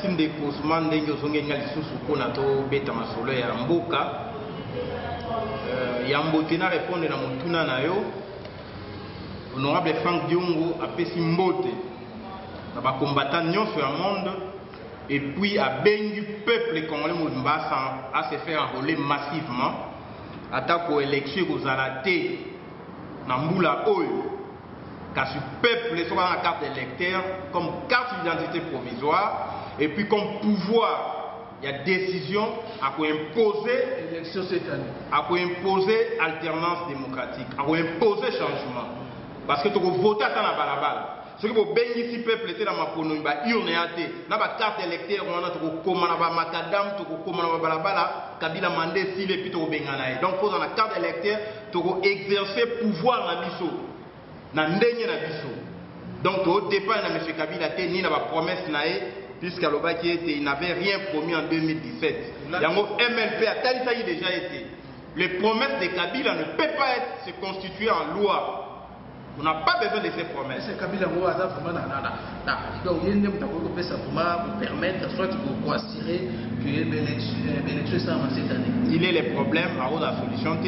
merci ndeko Ousmane ndenge ozongenga lisusu mpona tobeta masolo ya mboka ya mbote na répondre na motuna na yo. Honorable Frank Diongo apesi mbote na bakombattant nyonso ya monde et puis abengi peuple congolais Mombasa à se faire enrôler massivement atako élection kozala te na mbula oyo kasi peuple soit la carte d'électeur comme carte d'identité provisoire et puis comme pouvoir il y a décision à imposer élection cette année, à imposer alternance démocratique, à imposer changement parce que tu voter dans la balabala. Ce que vous bénissez le peuple était dans ma pono, ba urne ate, na ba carte électeur on a to komana ba makadam, to komana ba balabala, Kabila mandé si les pito bengana. Donc faut dans la carte électeur to exercer pouvoir na biso. Na ndenye na biso. Donc au départ na monsieur Kabila té ni na ba promesse na puisqu'à l'obaki était il n'avait rien promis en 2017. Yango MLP a talisa déjà été. Les promesses de Kabila ne peuvent pas se constituer en loi. On n'a pas besoin de ces promesses. C'est Kabila Moua vraiment donc il y a une pour permettre soit pour assurer que l'élection soit cette année. Il est le problème à la solution.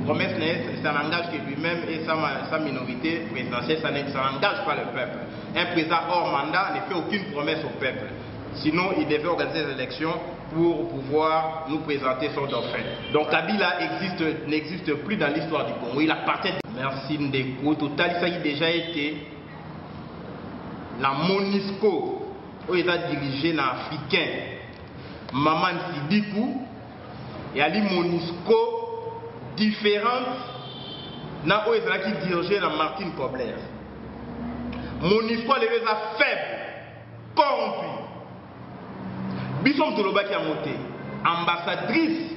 Promesse ça n'engage que lui-même et sa minorité présidentielle, ça n'engage pas le peuple. Un président hors mandat ne fait aucune promesse au peuple. Sinon, il devait organiser des élections pour pouvoir nous présenter son dauphin. Donc Kabila n'existe plus dans l'histoire du Congo. Il appartient. Merci Ndeko. Total, ça a déjà été la MONUSCO où il a dirigé l'Africain Maman Sidikou et Ali MONUSCO différente na où il a dirigé la Martine Kobler. MONUSCO a levé sa faible, corrompu. Bissom Toloba qui a monté, ambassadrice,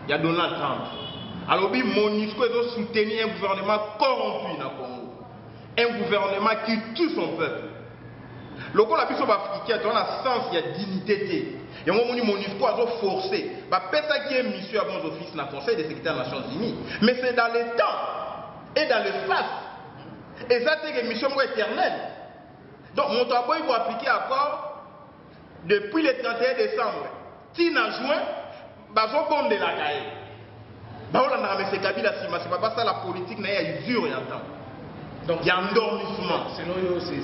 il y a Donald Trump. Alors, MONUSCO est soutenu un gouvernement corrompu dans le Congo. Un gouvernement qui tue son peuple. Le Congo a africain, dans le sens, il y a dignité. Il y a un moment où MONUSCO a forcé. Peut-être qu'il y a une mission à bon office dans le Conseil des secrétaires des Nations Unies. Mais c'est dans le temps et dans l'espace. Et ça, c'est une mission éternelle. Donc, mon travail il faut appliquer encore depuis le 31 décembre. Tina juin, bazo bon de la caille. C'est Kabila Sima, c'est pas ça la politique, mais il y a usure et un temps. Donc il y a un endormissement. Sinon, c'est un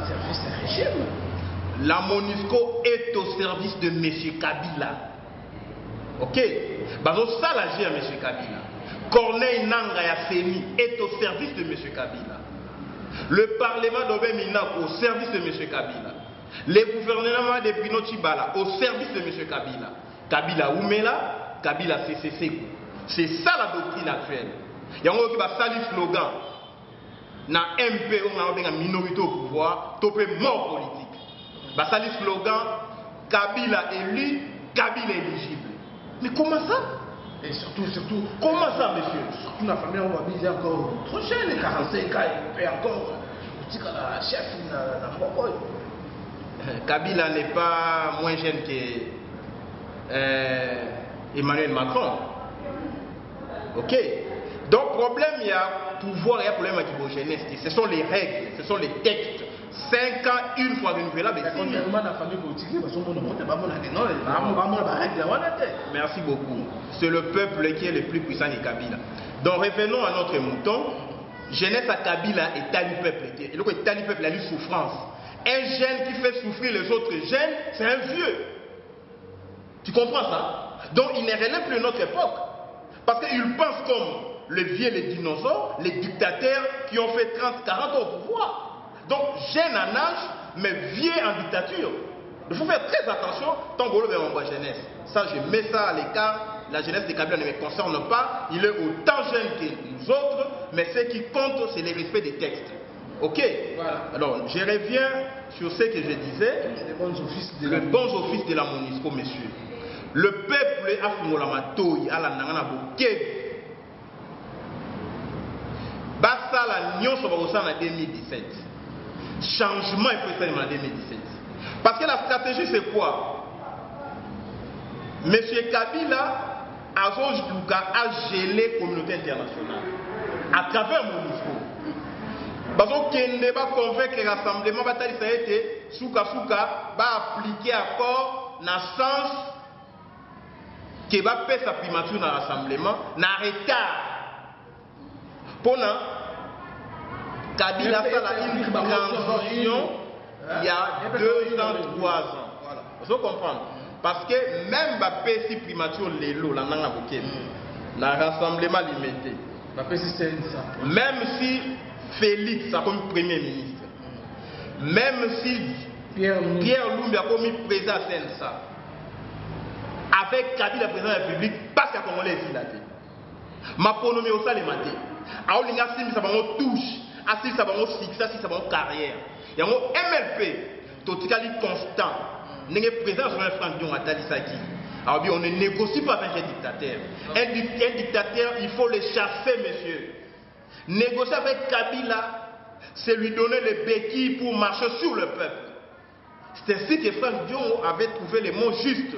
service d'un régime. La MONUSCO est au service de M. Kabila. Ok? Bazo ça la à M. Kabila. Corneille Nanga Yafemi est au service de M. Kabila. Le Parlement d'Obemina au service de M. Kabila. Les gouvernements de Bruno Tshibala au service de M. Kabila. Kabila Oumela, Kabila CCC. C'est ça la doctrine actuelle. Il y a un qui va saluer le slogan. Dans MP, on a une minorité au pouvoir, topé mort politique. Va saluer le slogan Kabila élu, Kabila éligible. Mais comment ça? Et surtout, comment ça, monsieur? Surtout la famille, on va dire encore trop jeune, les 45 ans, il peut encore dire que la chef n'a pas. Kabila n'est pas moins jeune que Emmanuel Macron. Ok. Donc, problème, il y a pouvoir et il y a problème avec la jeunesse. Ce sont les règles, ce sont les textes. 5 ans, une fois renouvelable. Merci beaucoup. C'est le peuple qui est le plus puissant des Kabila. Donc, revenons à notre mouton. Jeunesse à Kabila est tali peuple. Et donc, tali peuple a eu souffrance. Un jeune qui fait souffrir les autres jeunes, c'est un vieux. Tu comprends ça? Donc il ne relève plus de notre époque. Parce qu'il pense comme les vieux, les dinosaures, les dictateurs qui ont fait 30-40 ans au pouvoir. Donc jeune en âge, mais vieux en dictature. Il faut faire très attention tant qu'on veut en jeunesse. Ça, je mets ça à l'écart. La jeunesse des Kabila ne me concerne pas. Il est autant jeune que nous autres, mais ce qui compte, c'est le respect des textes. Ok, voilà. Alors je reviens sur ce que je disais. Les bons offices de la MONUSCO, messieurs. Le peuple a fait la matouille à la nangana bouquet. Bassa la nion sur en 2017. Changement est présenté en 2017. Parce que la stratégie c'est quoi? Monsieur Kabila a gelé la communauté internationale à travers MONUSCO. Bazo kende ba convaincre le rassemblement batali ça été souka ba appliquer accord na sens que va faire sa primature dans le rassemblement na retard pona Kabila a une transition il y a 2 ans 3 ans voilà vous comprenez parce que même ba pesi primature lelo la nanga boké na rassemblement limité ba pesi c'est ça même si Félix a comme premier ministre, même si Pierre Lumbi a comme président Sensa, avec Kabila président de la République, parce qu'il y a Congolais ici là. Ma pronomie au salle maté. A Olinga Sim ça va on touche, assis ça va on succès, assis ça va on carrière. Il y a un MLP, totikali constant. N'est président sur un Franck Dion Atali Saki. Alors bien on ne négocie pas avec un dictateur. Un dictateur, il faut le chasser, monsieur. Négocier avec Kabila, c'est lui donner les béquilles pour marcher sur le peuple. C'est ainsi que Franck Dion avait trouvé les mots justes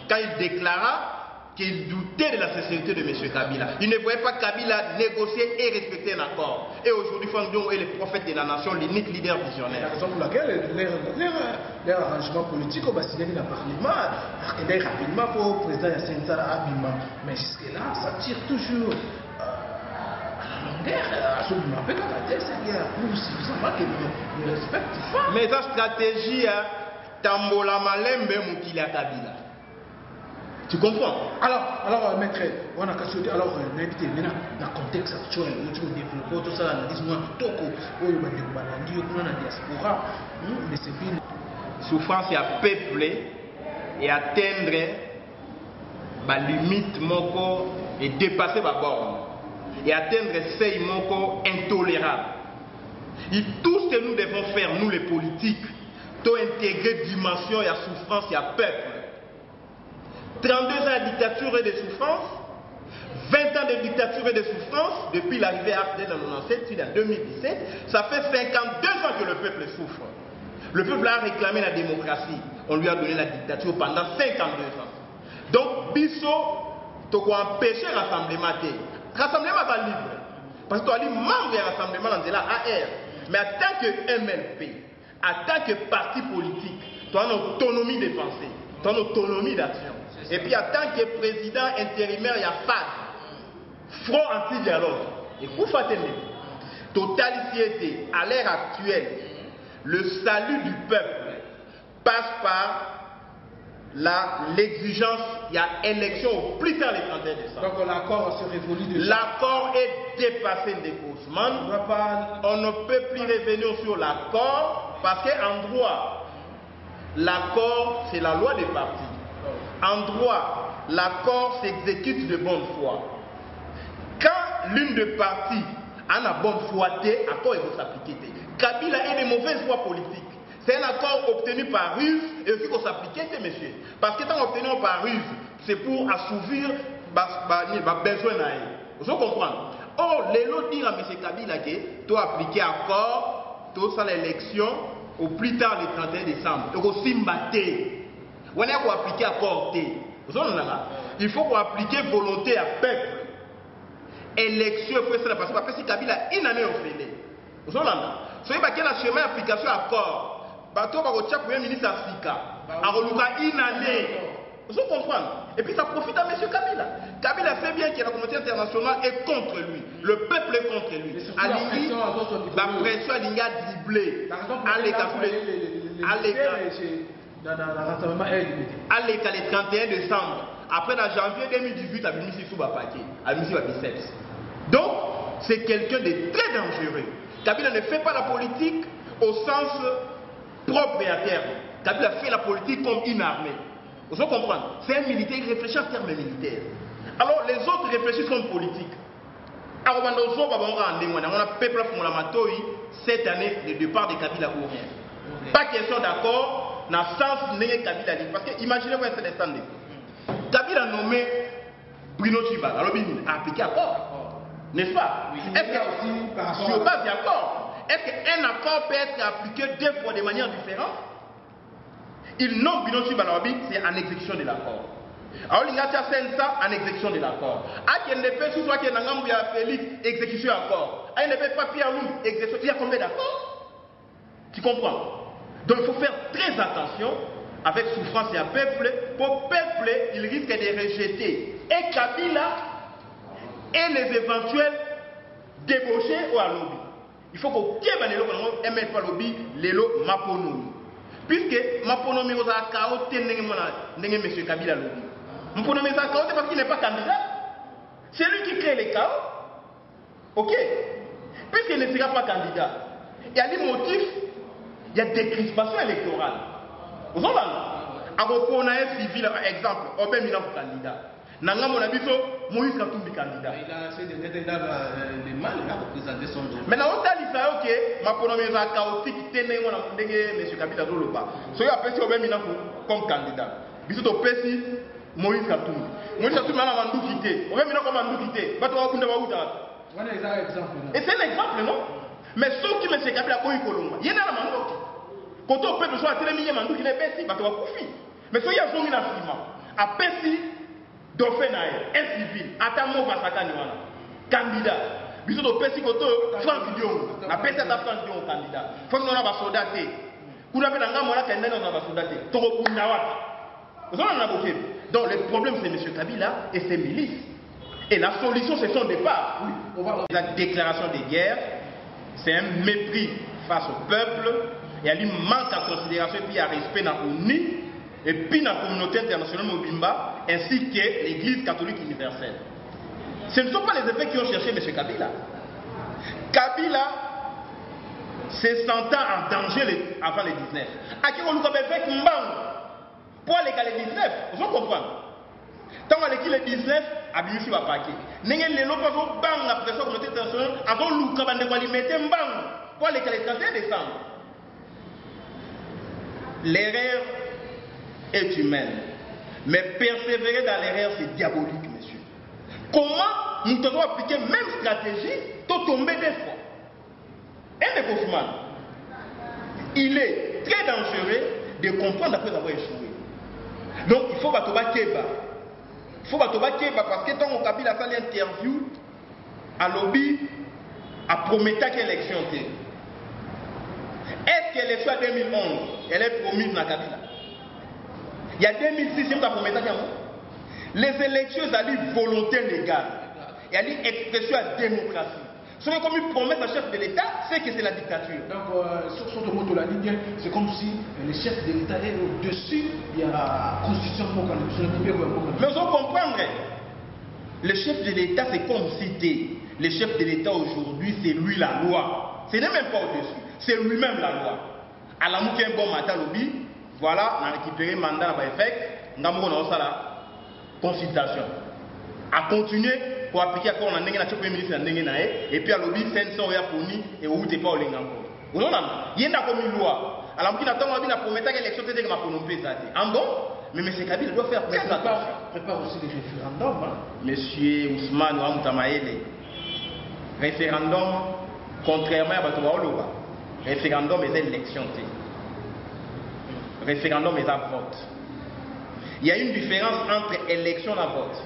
quand il déclara qu'il doutait de la sincérité de M. Kabila. Il ne voyait pas Kabila négocier et respecter un accord. Et aujourd'hui, Franck Dion est le prophète de la nation, l'unique leader visionnaire. La raison pour laquelle leur arrangement politique au Bastille dans le Parlement, rapidement pour le président Yassine Sara Abima. Mais jusque-là, ça tire toujours. Mais sa stratégie, Tambola Malembe Moukila Kabila. Tu comprends? Alors, maître, on a cassé. Alors, l'invité, maintenant, dans le contexte actuel, où tu veux développer tout ça, on a dit, moi, Toko, où il va développer la diaspora, mais c'est bien. Souffrance est peuplée et atteindre la limite et dépasser la borne. Et atteindre ces mots intolérables. Et tout ce que nous devons faire, nous les politiques, pour intégrer dimension et à souffrance et à peuple. 32 ans de dictature et de souffrance, 20 ans de dictature et de souffrance, depuis l'arrivée à Ardenne en 1997, en 2017, ça fait 52 ans que le peuple souffre. Le peuple a réclamé la démocratie, on lui a donné la dictature pendant 52 ans. Donc, Bisso, tu as empêché le rassemblement. Rassemblement est libre. Parce que tu es membre du rassemblement dans la AR. Mais en tant que MLP, en tant que parti politique, tu as une autonomie de pensée, tu as une autonomie d'action. Et puis en tant que président intérimaire, il y a FAD, Front Anti-Dialogue. Et pour faire totalité, à l'ère actuelle, le salut du peuple passe par l'exigence, il y a élection au plus tard les 31 décembre. Donc l'accord se révolue déjà. L'accord est dépassé de Guzman. On ne peut plus revenir sur l'accord parce qu'en droit, l'accord c'est la loi des partis. En droit, l'accord s'exécute de bonne foi. Quand l'une des parties a la bonne foi, l'accord va s'appliquer. Kabila est de mauvaise foi politique. C'est un accord obtenu par ruse et aussi qu'on s'appliquait, monsieur. Parce que tant obtenu par ruse, c'est pour assouvir les besoins. Vous comprenez? Or, les lots disent à M. Kabila que tu as appliqué accord, tu as l'élection au plus tard le 31 décembre. Tu as simbaté. On a appliqué accord. Il faut qu'on applique volonté à peuple. Élection, il faut ça parce que Kabila a une année au fait. Vous comprenez? Si vous avez un chemin d'application accord, bateau va retirer le premier ministre Africa. A une année. Vous comprenez? Et puis ça profite à M. Kabila. Kabila sait bien que la communauté internationale est contre lui. Le peuple est contre lui. La pression a dribblé. À le 31 décembre. Après, en janvier 2018, à Mimisi sous Bapake. À Mimisi Biceps. Donc, c'est quelqu'un de très dangereux. Kabila ne fait pas la politique au sens propre et à terme. Kabila fait la politique comme une armée. Vous comprenez? C'est un militaire, il réfléchit en termes militaires. Alors les autres réfléchissent comme politique. Alors on a peuple cette année de départ de Kabila ou rien. Pas question d'accord dans le sens de Kabila. Parce que imaginez-vous un certain instant. Kabila a nommé Bruno Chiba. Alors il a appliqué accord. N'est-ce pas? Est-ce que sur base d'accord, est-ce qu'un accord peut être appliqué deux fois de manière différente? Il nomme Bruno Chiba, c'est en exécution de l'accord. Alors, il y a ça en exécution de l'accord. À qui ne peut soit qu'il y a Félix, exécution accord. À qui ne peut pas Pierre Loup, exécution. Il y a combien d'accords? Tu comprends? Donc, il faut faire très attention avec souffrance et un peuple. Pour peuple, il risque de rejeter et Kabila et les éventuels débauchés ou à lobby. Il faut qu'aucun de nous ne mette pas lobby, les lots Maponomi. Puisque Maponomi aux accords, M. Kabila lobby. Maponomi aux accords, parce qu'il n'est pas candidat. C'est lui qui crée les chaos. Ok. Puisqu'il ne sera pas candidat, il y a des motifs, il y a des crispations électorales. Vous avez un civil, par exemple, on est candidat. Nanga mon abiso, Moïse Katumbi candidat. Il a assez de mal à représenter son dos. Maintenant, on a dit ça, ok, ma pronomie est chaotique, tenez, on a dit M. Kabila Doloba. So, il y a personne qui est comme candidat. Bisous au Pessi, Moïse Katumbi. Moïse Katumbi, on a mandou quitté. On va venir comme mandou quitté. Bato wa kunda wa uta. On a un exemple. Et c'est un exemple, non? Mais ceux qui M. Kabila Koyi Kolomba, il y a un mandou. Quand on peut soit téléminé mandou qui n'est pas ici, bato wa koufi. Mais ceux qui ont zongi na filma, à Pessi, Dauphin un civil, Atamo Vasakani wana, candidat. Bisous au Pessi Koto, France Dion, la Pessi à France Dion candidat. Faut que nous avons soldaté. Vous avez un gars qui a soldaté. Toro Kundawata. Vous en avez beaucoup. Donc le problème c'est M. Kabila et ses milices. Et la solution c'est son départ. Oui. La déclaration de guerre, c'est un mépris face au peuple. Et il manque à considération et puis à respect dans l'ONU. Et puis dans la communauté internationale Mobimba, ainsi que l'Église catholique universelle. Ce ne sont pas les effets qui ont cherché M. Kabila. Kabila se sentant en danger avant les 19. À qui on nous a fait pour aller les 19, vous comprenez? Tant qu'on les 19, Abimisi va paquer. N'est-ce pas les locaux sont bang après ça, communauté internationale, avant l'ouka bande de mettre un bang pour aller les 31 décembre. L'erreur est humaine. Mais persévérer dans l'erreur, c'est diabolique, monsieur. Comment nous devons appliquer même stratégie pour tomber des fois? Un des Koufman, il est très dangereux de comprendre après avoir échoué. Donc il faut Batoba Keba. Il faut Batoba Keba parce que quand on Kabila fait l'interview à lobby, à promettre quelle élection était. Est-ce que l'élection 2011, elle est promise dans Kabila? Il y a 2006, il y a promis les élections, ça dit volonté légale. Il y a dit expression à démocratie. Ce qui est comme une promesse à chef de l'État, c'est que c'est la dictature. Donc, sur ce mot de la ligne, c'est comme si le chef de l'État est au-dessus de la constitution. Mais vous comprendre, le chef de l'État, c'est comme cité. Le chef de l'État aujourd'hui, c'est lui la loi. Ce n'est même pas au-dessus, c'est lui-même la loi. À la mouque un bon matin, lobby. Voilà, on a récupéré le mandat dans l'effet, on a fait la consultation. À continuer pour appliquer à quoi on a fait la Premier ministre et puis à l'objet 500 pour nous et où tu n'es pas au Linga. Vous voyez, il y a une loi. Alors, on a promis que l'élection était comme un bon, mais M. Kabila doit faire très attention. Prépare aussi des référendums. Monsieur Ousmane Ouamoutamaele, référendum, contrairement à Batoua, référendum est élection. Référendum et vote. Il y a une différence entre élection et vote.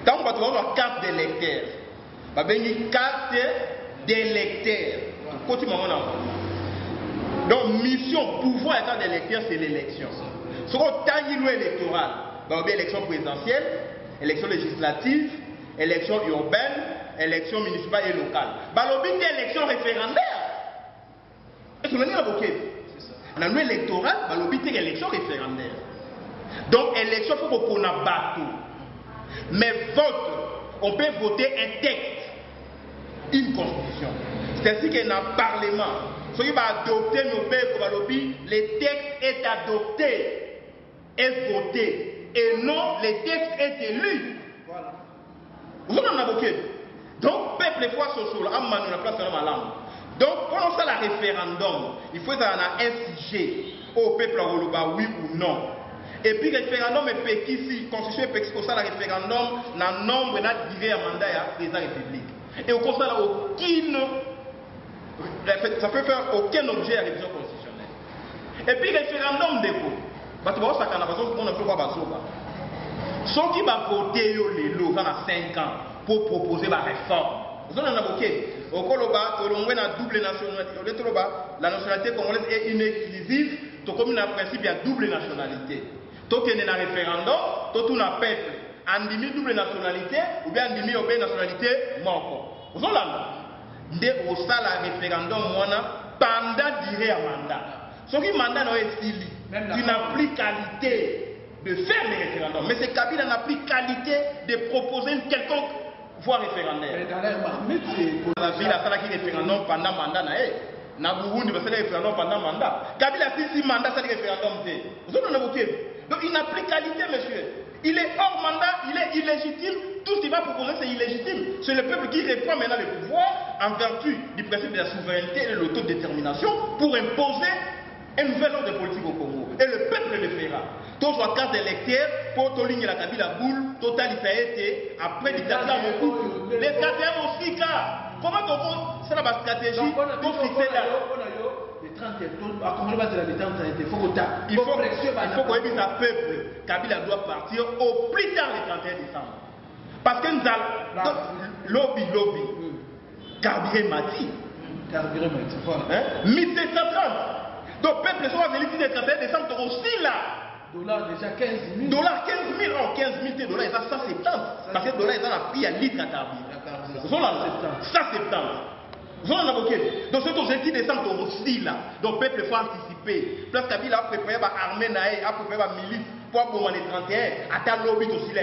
Quand on va trouver une carte d'électeur, on va une carte d'électeur. Donc, mission, pouvoir et carte d'électeur, c'est l'élection. Ce qu'on a dit électoral, on va élection présidentielle, élection législative, élection urbaine, élection municipale et locale. On va une élection référendaire. Est-ce que vous avez dit? Dans le électoral, il y a élection référendaire. Donc, élection, il faut qu'on ait un bateau. Mais vote, on peut voter un texte, une constitution. C'est-à-dire qu'il y a un parlement. Ce qui va adopter nos pères, le texte est adopté, est voté. Et non, le texte est élu. Voilà. Vous en avez. Donc, peuple fois social, à la place de la langue. Donc, pendant ça, le référendum, il faut avoir un sujet au peuple à oui ou non. Et puis, le référendum est péqué ici, constitution est péqué, c'est ça, le référendum, dans le nombre de durée à mandat à la président de la République. Et au contraire, ça peut faire aucun objet à la révision constitutionnelle. Et puis, le référendum dépôt. Parce que ça, on a besoin de faire quoi. Ceux qui vont voter les lots dans 5 ans pour proposer la réforme. Vous en avez beaucoup. Au Koloba, la double nationalité. La nationalité congolaise est inexclusive. Donc, comme un principe, il y a double nationalité. Donc, il y a un référendum, donc il y a un peuple. En demi double nationalité, ou bien en demi nationalité, mort. Vous en avez dès au stade référendum, pendant durée à mandat. Ce qui mandat est stylé. Tu n'as plus qualité de faire des référendums. Mais c'est Kabila n'a plus qualité de proposer une quelconque voie référendaire. La ville a fait un référendum pendant le mandat. Na Burundi, il a fait un référendum pendant le mandat. Kabila a fait 6 mandats, c'est un référendum. Vous en avez évoqué. Donc il n'a plus qualité, monsieur. Il est hors mandat, il est illégitime. Tout ce qu'il va proposer, c'est illégitime. C'est le peuple qui reprend maintenant le pouvoir en vertu du principe de la souveraineté et de l'autodétermination pour imposer un nouvel ordre politique au Congo. Et le peuple le fera. Tous soit carte d'électeur, pour toligner la Kabila boule, total il a été, après dictateur beaucoup. Les KTM aussi, car. Comment on c'est la stratégie pour fixer là. Il faut qu'on évite un peuple. Kabila doit partir au plus tard le 31 décembre. Parce que nous allons. Lobby. Carburé Mati. 1730. Donc, le peuple soit venu le 31 décembre aussi là. Dollars déjà 15 000. Dollars 15 000. Oh, 15 000 dollars, ça 170. Parce que le dollar est dans la prix à litre à carburé. 170. Vous en avez beaucoup. Donc, c'est au 10 décembre aussi là. Donc, le peuple faut anticiper. Parce que Kabila a préparé l'armée, a préparé la milice pour avoir les 31. À ta lobby aussi là.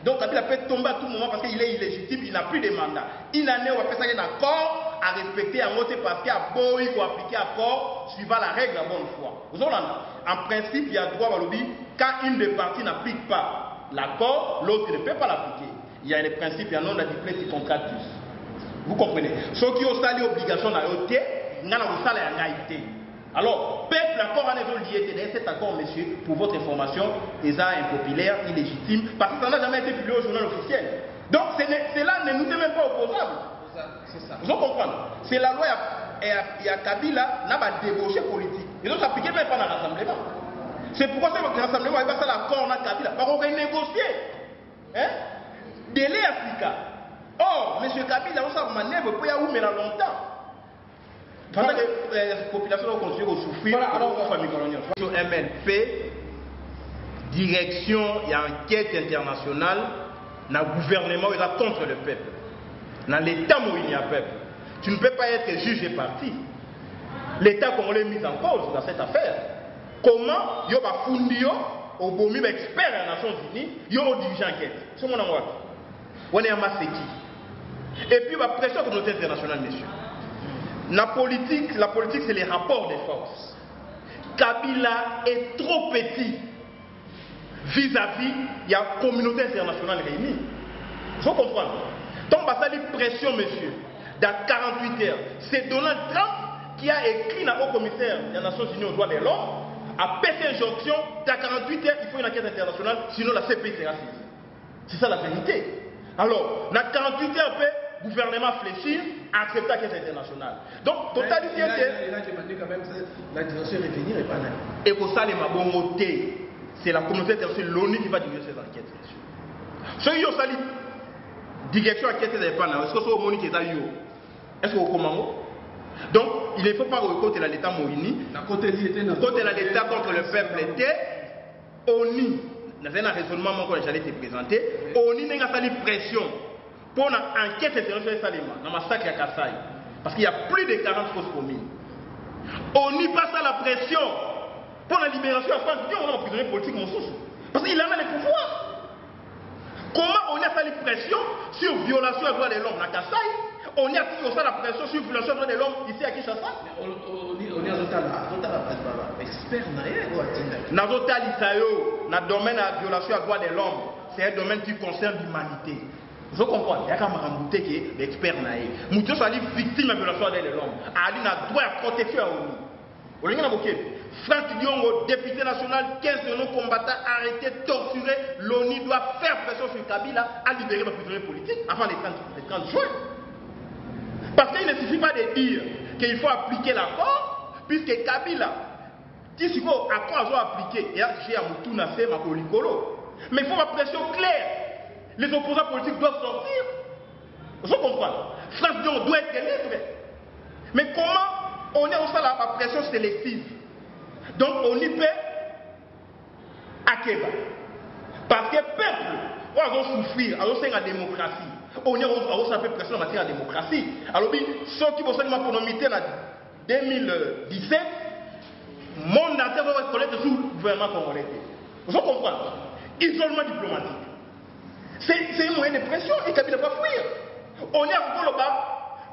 Donc, Kabila peut tomber à tout moment parce qu'il est illégitime, il n'a plus de mandat. Une année, on va faire ça, il y a un accord à respecter en mode parce qu'il y a beau, il faut appliquer accord suivant la règle à bonne foi. Vous en avez. En principe, il y a droit à lobby. Quand une des parties n'applique pas l'accord, l'autre ne peut pas l'appliquer. Il y a des principes, il y a un nombre de contractus. Vous comprenez? Ceux qui ont sali obligation à ôter, ils ont sali à ngaïté. Alors, peuple, l'accord en est lié. Cet accord, monsieur, pour votre information, est impopulaire, illégitime, parce que ça n'a jamais été publié au journal officiel. Donc, cela ne nous est même pas opposable. C'est ça. Vous comprenez? C'est la loi, il y a Kabila, n'a pas débauché politique. Ils ont s'appliqué même pas dans le rassemblement. C'est pourquoi le rassemblement, il va faire l'accord dans Kabila. Parce qu'on va négocier. Hein? Délai Africa. Or, M. Kabila, on s'en manœuvre pour y aller où mais longtemps. Pendant que la population va continuer à souffrir, alors on famille coloniale. Sur MLP, direction et enquête internationale, dans le gouvernement, il est contre le peuple. Dans l'État où il y a peuple. Tu ne peux pas être juge et parti. L'État congolais est mis en cause dans cette affaire. Comment il y a un fundio, au beau expert des Nations Unies, il y a un dirigeant enquête. C'est mon amour. On est à Masséki. Et puis, la pression de la communauté internationale, messieurs. La politique c'est les rapports des forces. Kabila est trop petit vis-à-vis de la communauté internationale réunie. Il faut comprendre. Donc, il y a une pression, monsieur, dans 48 heures. C'est Donald Trump qui a écrit dans le haut commissaire des Nations Unies aux droits de l'homme à péter injonction, dans 48 heures, il faut une enquête internationale, sinon la CPI sera saisie. C'est ça la vérité. Alors, dans 48 heures, le gouvernement fléchir, accepter la caisse internationale. Donc, totalité il a demandé quand même la direction revenir et pas là. Et pour ça, les mabomotés, c'est la communauté internationale, l'ONU qui va diriger ces enquêtes. Ceux qui ont sali, direction enquête, c'est pas là. Est-ce que c'est au Moni qui est là? Est-ce que c'est au Komamo? Donc, il ne faut pas côté de l'État Moïni. Côté de l'État contre le peuple était ONU. Dans un raisonnement que j'allais te présenter, ONU n'a pas de pression pour une enquête internationale dans le massacre à Kassai. Parce qu'il y a plus de 40 fausses communes. ONU passe à la pression pour la libération de France. On a un prisonnier politique, mon sous. Parce qu'il en a le pouvoir. Comment on a fait la pression sur violation des droits de l'homme à Kassai? On a fait la pression sur violation des droits de l'homme ici à Kinshasa? On a expert dans le domaine de la violation des droits de l'homme. C'est un domaine qui concerne l'humanité. Vous comprenez? Il y a quand même des experts. Moutou soit victime de violation des droits de l'homme. Il a droit à protection à l'ONU. Franck Diongo, député national, 15 de nos combattants arrêtés, torturés. L'ONU doit faire pression sur Kabila à libérer les prisonniers politiques avant le 30 juin. Parce qu'il ne suffit pas de dire qu'il faut appliquer l'accord, puisque Kabila, si ce accord a appliqué, et j'ai Moutou Nassé, Makolikolo. Mais il faut la pression claire. Les opposants politiques doivent sortir. Vous comprenez? France Dion doit être libre. Mais comment on est au sein de la pression sélective? Donc on y peut à Kéba. Parce que le peuple, on va souffrir, on va la démocratie. On est au peu pression en matière de démocratie. Alors, ceux qui vont faire ma pronomité en 2017, mon entier va reconnaître sous le gouvernement congolais. Vous comprenez? Isolement diplomatique. C'est un moyen de pression et Kabila va fuir. On est encore là-bas.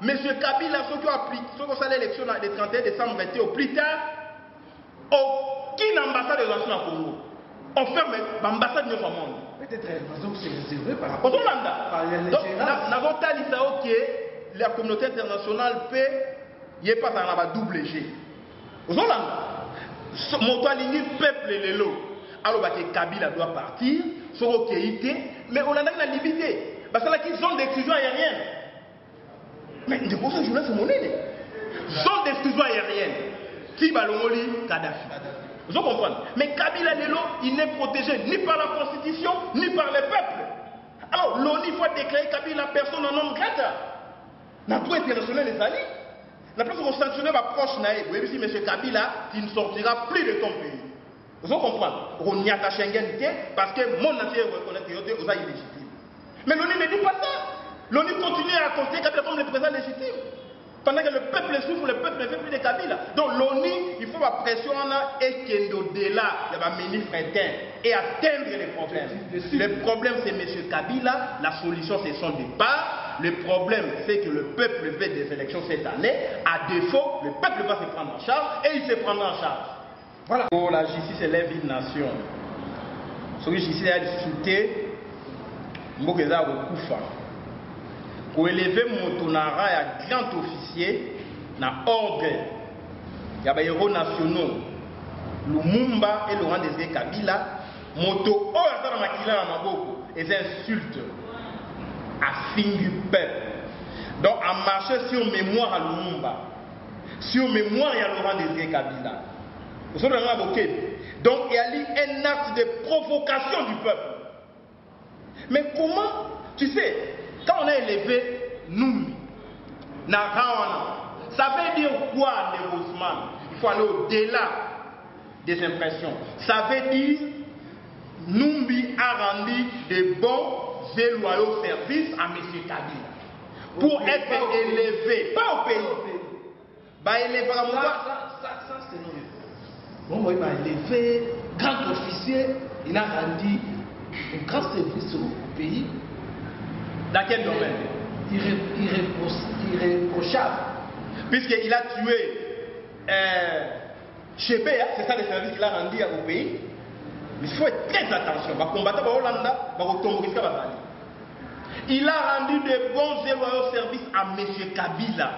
M. Kabila, ceux qui ont appliqué, ceux qui ont fait l'élection le 31 décembre, été au plus tard, aucune ambassade de relations à Congo. On ferme l'ambassade de notre monde. Peut-être que c'est réservé par rapport à les donc, nous avons dit que la communauté internationale peut y est pas dans la double G. Vous avez dit peuple et l'élo. Alors que Kabila doit partir, mais on a la liberté. Parce que qu'ils ont des décisions aériennes. Mais de quoi ça, je c'est mon aîné. Zone d'exclusion aérienne. Qui va le Kadhafi. Vous comprenez? Mais Kabila Lelo, il n'est protégé ni par la Constitution, ni par le peuple. Alors, l'ONU faut déclarer Kabila personne en homme grata. La droit international les alliés. La place où on sanctionne ma proche naïve. Vous voyez, M. Kabila, il ne sortira plus de ton pays. Vous comprenez? On n'y attache Schengen parce que mon nation reconnaît qu'il est illégitime. Mais l'ONU ne dit pas ça. L'ONU continue à considérer Kabila comme le président légitime. Pendant que le peuple souffre, le peuple ne fait plus de Kabila. Donc l'ONU, il faut la pression et qu'il y ait au-delà de la ministre interne et atteindre les problèmes. Le problème, c'est M. Kabila. La solution, c'est son départ. Le problème, c'est que le peuple fait des élections cette année. À défaut, le peuple va se prendre en charge et il se prendra en charge. Voilà. Pour la justice élève une nation. Ce que justice a discuté, Mbokeza Okufa. Pour élever Motonara à grand officier, dans ordre, il y a des héros nationaux, Lumumba et Laurent Désiré Kabila, Moto, oh, il y a Makila à Maboko, et insultes à fin du peuple. Donc, à marcher sur mémoire à Lumumba, sur mémoire à Laurent Désiré Kabila. Vous avez invoqué. Donc, il y a un acte de provocation du peuple. Mais comment, tu sais, quand on a élevé Numbi, ça veut dire quoi, négociement? Il faut aller au-delà des impressions. Ça veut dire Numbi a rendu de bons et loyaux services à M. Kabila. Pour être élevé, pas au pays. Bah, élevé à moi. Ça, c'est non. Bon, il m'a élevé, grand officier, il a rendu un grand service au pays. Dans quel domaine? Irréprochable. Puisqu'il a tué Chébé, c'est ça le service qu'il a rendu au pays. Il faut être très attention. Il a rendu de bons et loyaux services à M. Kabila.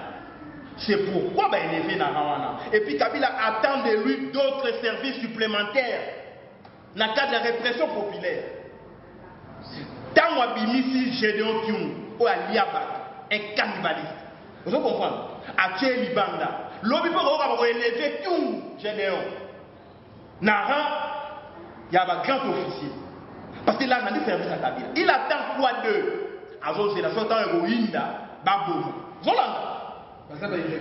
C'est pourquoi il est élevé dans Rwanda. Et puis Kabila attend de lui d'autres services supplémentaires dans le cadre de la répression populaire. Tant Wabimisi Gédéon Kyung, ou Aliabat, un cannibaliste. Vous comprenez? Aché Libanda. L'objet pour élever Kyung Gédéon. Nara, il y a un grand officier. Parce qu'il a rendu service à Kabila. Il attend quoi d'eux? Alors c'est la sorte d'Inda, Baboum. Voilà.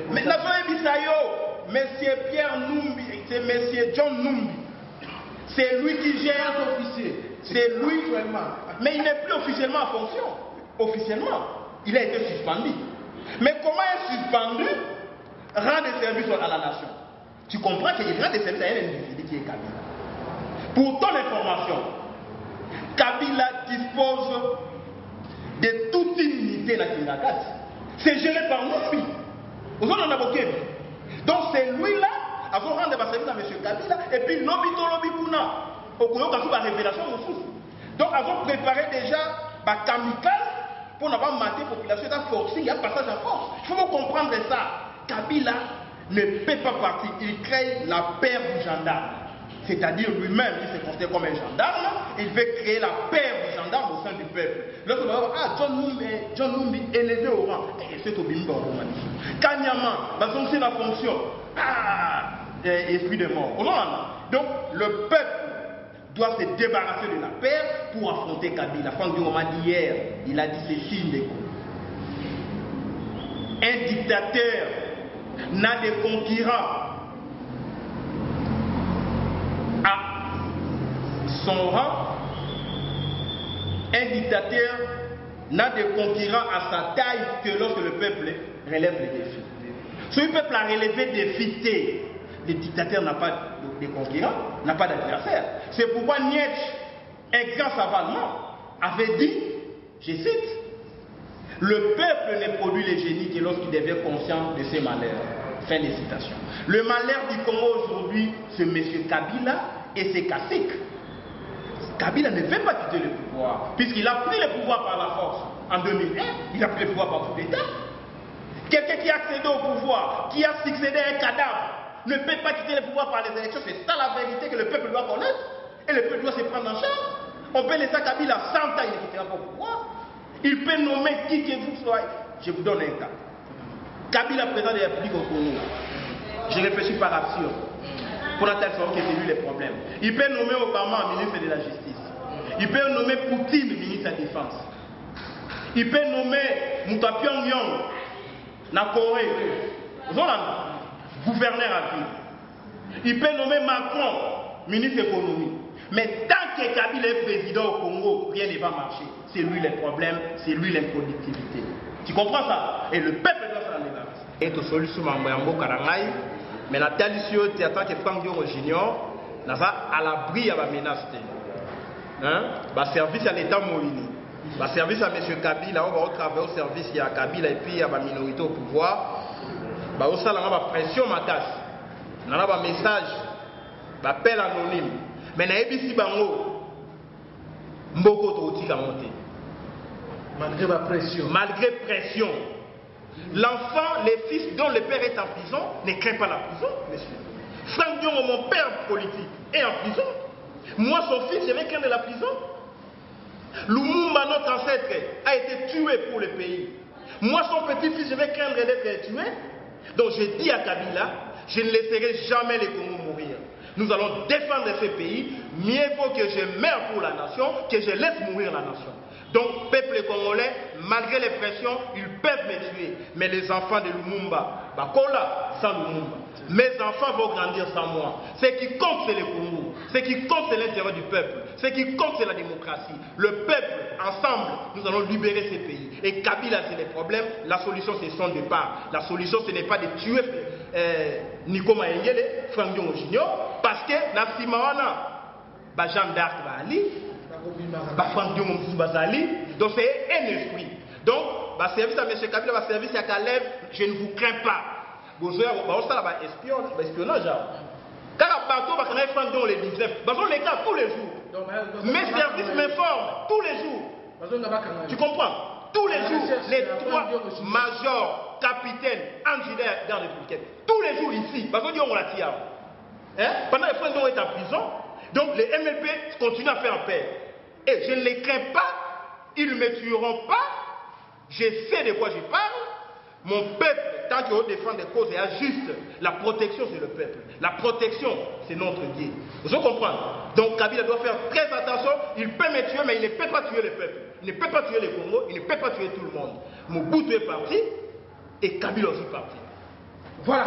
Mais la soirée Bissayo, M. Pierre Numbi, c'est M. John Numbi. C'est lui qui gère l'officier. C'est lui. Mais il n'est plus officiellement en fonction. Officiellement, il a été suspendu. Mais comment est suspendu? Rend des services à la nation. Tu comprends qu'il rend des services à un individu qui est Kabila. Pour ton information, Kabila dispose de toute une unité dans Kinakati. C'est géré par Numbi. Vous en avez. Donc c'est lui-là, avant de rendre des services à M. Kabila, et puis l'obito kuna. Au Koyo Kassou, la révélation de source. Donc, ils ont préparé déjà la kamikaze pour n'avoir maté la population, il y a un passage en force. Il faut comprendre ça. Kabila ne peut pas partir. Il crée la paire du gendarme. C'est-à-dire lui-même, il se considère comme un gendarme. Il veut créer la paire du gendarme au sein du peuple. Lorsque on va dire, John Numbi élevé au rang. Et c'est au bimbo au Roumanie. Kanyama, c'est la fonction. Esprit de mort. Donc, le peuple doit se débarrasser de la paix pour affronter Kabila. Franck Dioma dit hier, il a dit ceci, Ndeko. Un dictateur n'a de concurrents à son rang. Un dictateur n'a de concurrents à sa taille que lorsque le peuple relève les défis. Si le peuple a relevé des défis, le dictateur n'a pas de concurrents, n'a pas d'adversaire. C'est pourquoi Nietzsche, un grand savant allemand, avait dit, je cite, le peuple ne produit les génies que lorsqu'il devient conscient de ses malheurs. Fin de citation. Le malheur du Congo aujourd'hui, c'est M. Kabila et ses caciques. Kabila ne veut pas quitter le pouvoir, puisqu'il a pris le pouvoir par la force. En 2001, il a pris le pouvoir par coup d'État. Quelqu'un qui a accédé au pouvoir, qui a succédé à un cadavre, ne peut pas quitter le pouvoir par les élections. C'est ça la vérité que le peuple doit connaître. Et le peuple doit se prendre en charge. On peut laisser Kabila 100 ans, il ne quittera pas au pouvoir. Il peut nommer qui que vous soyez. Je vous donne un cas. Kabila, président de la République au Congo. Je réfléchis par action. Pour la telle façon que c'est lui les problèmes. Il peut nommer Obama ministre de la Justice. Il peut nommer Poutine ministre de la Défense. Il peut nommer Mouta Pyongyang na Corée, gouverneur à vie. Il peut nommer Macron ministre de l'économie. Mais tant que Kabila est président au Congo, rien ne va marcher. C'est lui les problèmes, c'est lui l'improductivité. Tu comprends ça? Et le peuple doit s'en débarrasser. Et tout seul sur Mambo Karangaï, mais la tradition de tant que Franck Dioma Junior, n'a pas à l'abri de la menace. Le service à l'État Moïni, le service à M. Kabila, on va travailler au service à Kabila et puis à la minorité au pouvoir. On a la pression, ma casse. On a un message, un appel anonyme. Mais na ebisi bango mboko totika monter. Malgré la pression. Malgré pression. L'enfant, le fils dont le père est en prison, ne craint pas la prison, monsieur. Franck Dioma, mon père politique, est en prison. Moi, son fils, je vais craindre la prison. Lumumba, notre ancêtre, a été tué pour le pays. Moi, son petit-fils, je vais craindre d'être tué. Donc, je dis à Kabila, je ne laisserai jamais les Congos mourir. Nous allons défendre ce pays. Mieux vaut que je meure pour la nation que je laisse mourir la nation. Donc, peuple congolais, malgré les pressions, ils peuvent me tuer. Mais les enfants de Lumumba, Bakola, sans Lumumba. Mes enfants vont grandir sans moi. Ce qui compte, c'est le Congo. Ce qui compte, c'est l'intérêt du peuple. Ce qui compte, c'est la démocratie. Le peuple, ensemble, nous allons libérer ces pays. Et Kabila, c'est les problèmes. La solution, c'est son départ. La solution, ce n'est pas de tuer Nico Maengele, Franck Dioma Junior, parce que na Simawana, Jeanne d'Arc va aller, Franck Dioma Bazali, donc c'est un esprit. Donc, service à M. Kabila, service à Caleb, je ne vous crains pas. Vous avez un espionnage. Quand la bateau va connaître Franck Dioma le 19, on les cas tous les jours. Mes services m'informent tous les jours. Tu comprends? Tous les jours, les trois majors, capitaines, ingénieurs dans les républicains, tous les jours ici, parce qu'on dit on l'a tiré. Pendant que Franck Dioma est en prison, donc les MLP continuent à faire paix. Et je ne les crains pas, ils ne me tueront pas, je sais de quoi je parle. Mon peuple, tant qu'il défend des causes et ajuste, la protection c'est le peuple. La protection c'est notre Dieu. Vous comprenez? Donc Kabila doit faire très attention, il peut me tuer mais il ne peut pas tuer le peuple. Il ne peut pas tuer le Congo, il ne peut pas tuer tout le monde. Mobutu est parti et Kabila aussi parti. Voilà.